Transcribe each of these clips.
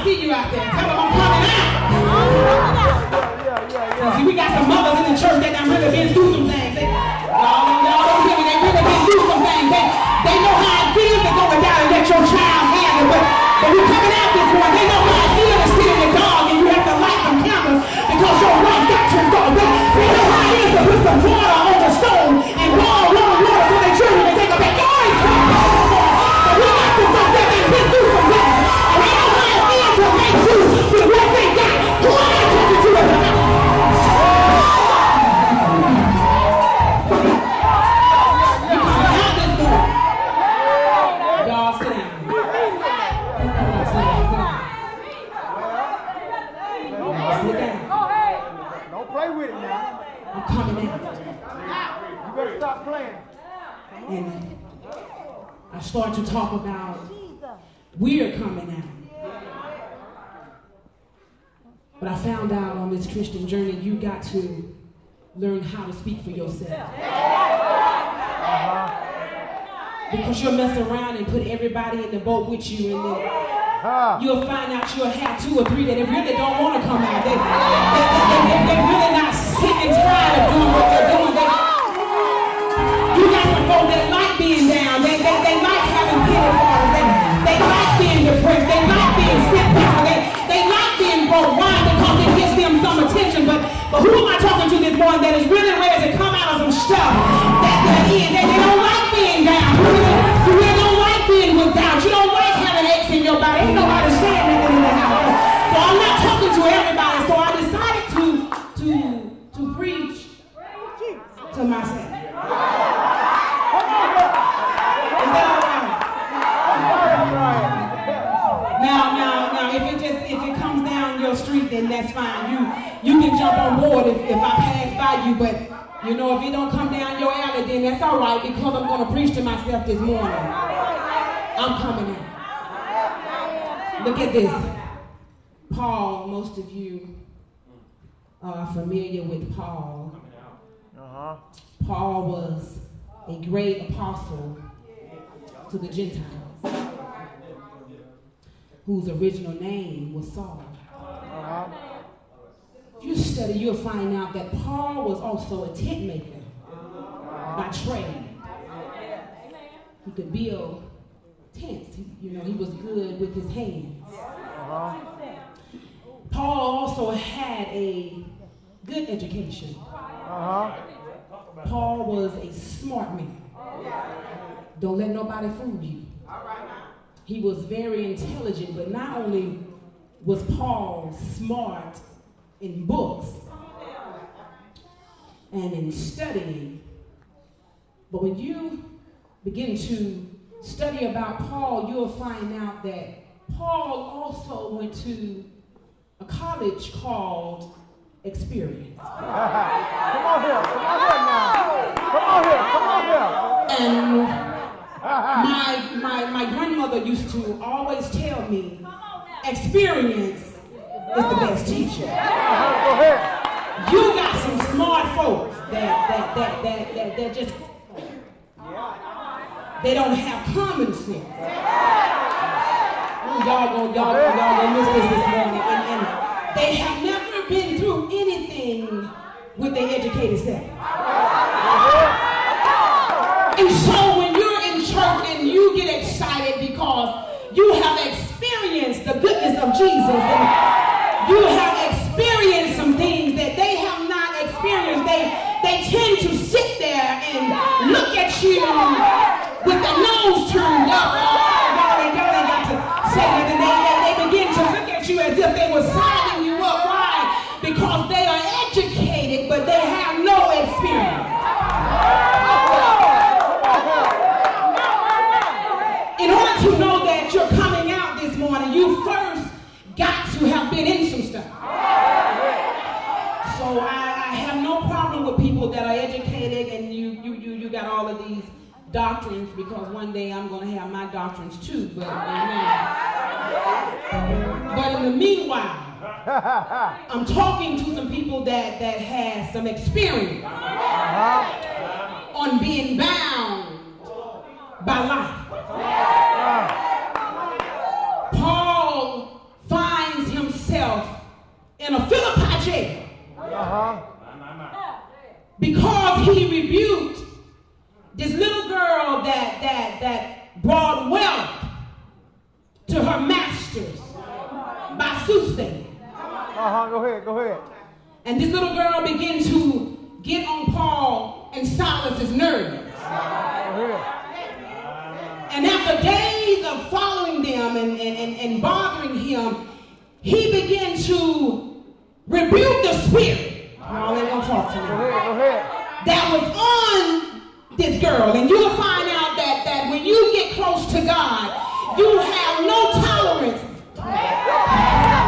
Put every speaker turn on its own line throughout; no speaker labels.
see you out there. Tell them I'm coming out. See, we got some mothers in the church that done really been through some things. Y'all don't hear me. They really been through some things. They know how it feels to go down and let your child have it. But we're coming out this morning. They know how it feels to sit in the dog and you have to light some candles because your wife got to go. They know how it is to put some water on the stove and boil warm water so their children can take a bath. Y'all ain't coming out this morning. But we got some folks that been through some things. And they know how it feels to make do with what they got. Who am I talking to us about? And I start to talk about we're coming out. But I found out on this Christian journey, you got to learn how to speak for yourself. Because you'll mess around and put everybody in the boat with you, and then you'll find out you'll have 2 or 3 that really don't want to come out. They're really not sick and tired of doing what they're doing. You got some folks that like being down. They like having pity parties. They like being depressed. They like being sick down. They like being broke. Why? Because it gives them some attention. But who am I talking to this morning that is really ready to come out of some stuff that they're in? They don't like being down. You really don't like being without. You don't like having aches in your body. Ain't nobody saying nothing in the house. So I'm not talking to everybody. So I decided to preach to myself. Now, if it comes down your street, then that's fine. You can jump on board if I pass by you, but you know, if it don't come down your alley, then that's all right because I'm going to preach to myself this morning. I'm coming in. Look at this. Paul, most of you are familiar with Paul. Paul was a great apostle to the Gentiles, whose original name was Saul. If you study, you'll find out that Paul was also a tent maker by trade. He could build tents. He was good with his hands. Paul also had a good education. Paul was a smart man. Don't let nobody fool you. He was very intelligent, but not only was Paul smart in books and in studying, but when you begin to study about Paul, you'll find out that Paul also went to a college called Experience. Come on here now. Come on here. And my grandmother used to always tell me, experience is the best teacher. Go ahead. You got some smart folks that just they don't have common sense. Y'all gonna miss this morning. And they have never been through anything with their educated self. And so when you're in church and you get excited because you have experienced the goodness of Jesus and you have experienced some things that they have not experienced, they tend to sit there and look at you with their nose turned up. Y'all ain't got to say nothing. They begin to look at you as if they were signing you up. Why? Because they are educated, but they have no experience. In order to know that you're coming out this morning, you first got to have been in some stuff. So I have no problem with people that are educated and you got all of these doctrines, because one day I'm going to have my doctrines too. But in the meanwhile, I'm talking to some people that has some experience on being bound by life. Paul finds that brought wealth to her masters by soothsaying.
Go ahead.
And this little girl began to get on Paul and Silas's nerves. And after days of following them and bothering him, he began to rebuke the spirit. Y'all ain't gonna talk to me.
Go ahead.
That was on this girl. And you'll find out that when you get close to God, you have no tolerance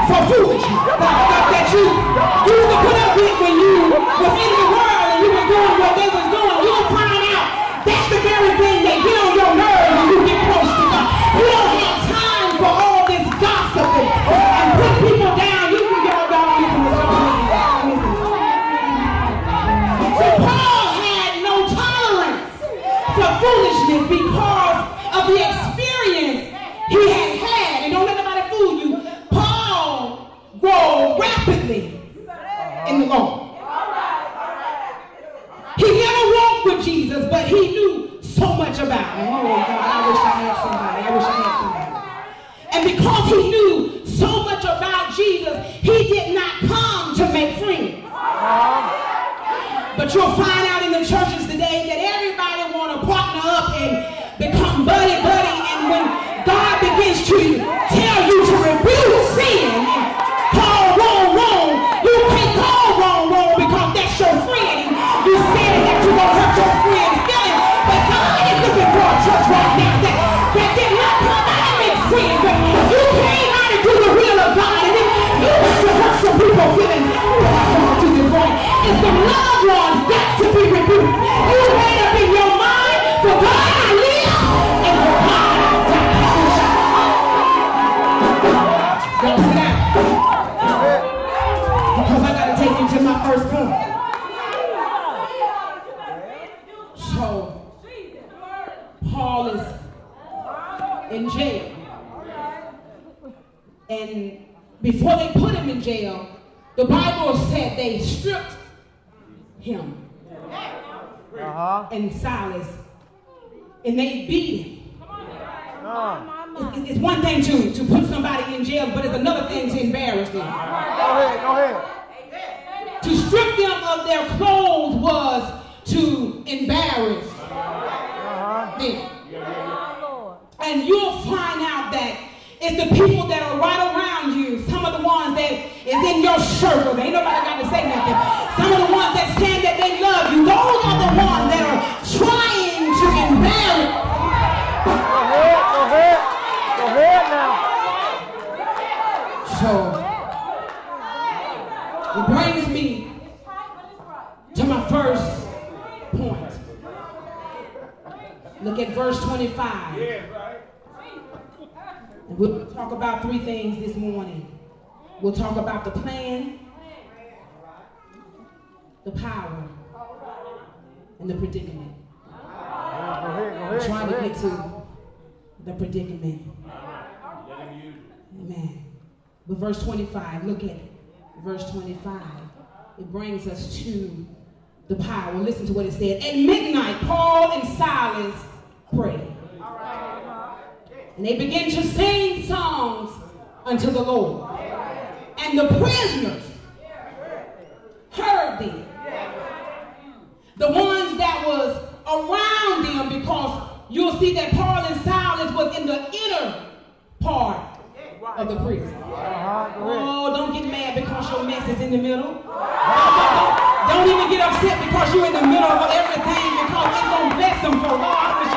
for foolishness that you used to put up with when you was in the world and you were doing what they was doing. You'll find out that's the very thing that get on your nerves when you get close to God. You don't have time for all this gossiping and put people down. You can get all down listen to something. So Paul had no tolerance for foolishness because of the experience he had had. And don't let nobody fool you. Paul grew rapidly in the Lord. He never walked with Jesus, but he knew so much about him. Oh God, I wish I had somebody. And because he knew so much about Jesus, he did not come to make friends. But you'll find out in the churches today that everybody want to partner up and become buddy-buddy. And when God begins to tell you to rebuke sin and call wrong, you can't call wrong because that's your friend. You scared that you're going to hurt your friend's feelings. But God is looking for a church right now that did not come out and make friends. But you came out and do the will of God. And then you want to hurt some people's feelings. And some loved ones got to be rebuked. You made up in your mind, for God I live and for God I die. Y'all sit down. Because I got to take you to my first point. So, Paul is in jail. And before they put him in jail, the Bible said they stripped him and Silas, and they beat him. It's one thing to put somebody in jail, but it's another thing to embarrass them.
Go ahead.
To strip them of their clothes was to embarrass them. And you'll find out that it's the people that are right around you, some of the ones that is in your circle. Ain't nobody got to say nothing. Some of the ones that saying that they love you, those are the ones that are trying to embarrass.
Go ahead now.
So, it brings me to my first point. Look at verse 25. And we'll talk about three things this morning. We'll talk about the plan, the power, and the predicament. I'm trying to get to the predicament. Amen. But verse 25, look at it. Verse 25. It brings us to the power. Listen to what it said. At midnight, Paul and Silas prayed. And they began to sing songs unto the Lord. And the prisoners heard them. The ones that was around them, because you'll see that Paul and Silas was in the inner part of the prison. Oh, don't get mad because your mess is in the middle. Don't even get upset because you're in the middle of everything, because it's going to bless them for God.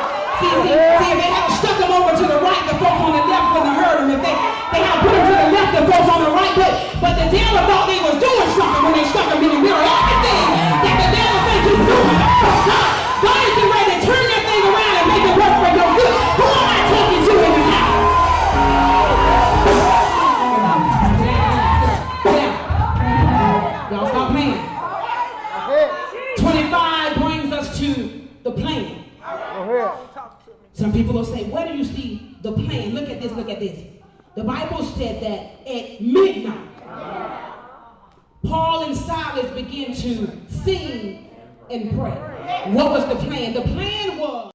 See, if they had stuck them over to the right, the folks on the left wouldn't have heard them. If they had put them to the left, the folks on the right, but the devil thought they was doing something when they stuck them in the middle. Everything that the devil thinks he's doing, God is getting ready to turn that thing around and make it work for your good. Who am I talking to in the house? Y'all stop playing. 25 brings us to the plan. Some people will say, where do you see the plan? Look at this, look at this. The Bible said that at midnight, Paul and Silas began to sing and pray. What was the plan? The plan was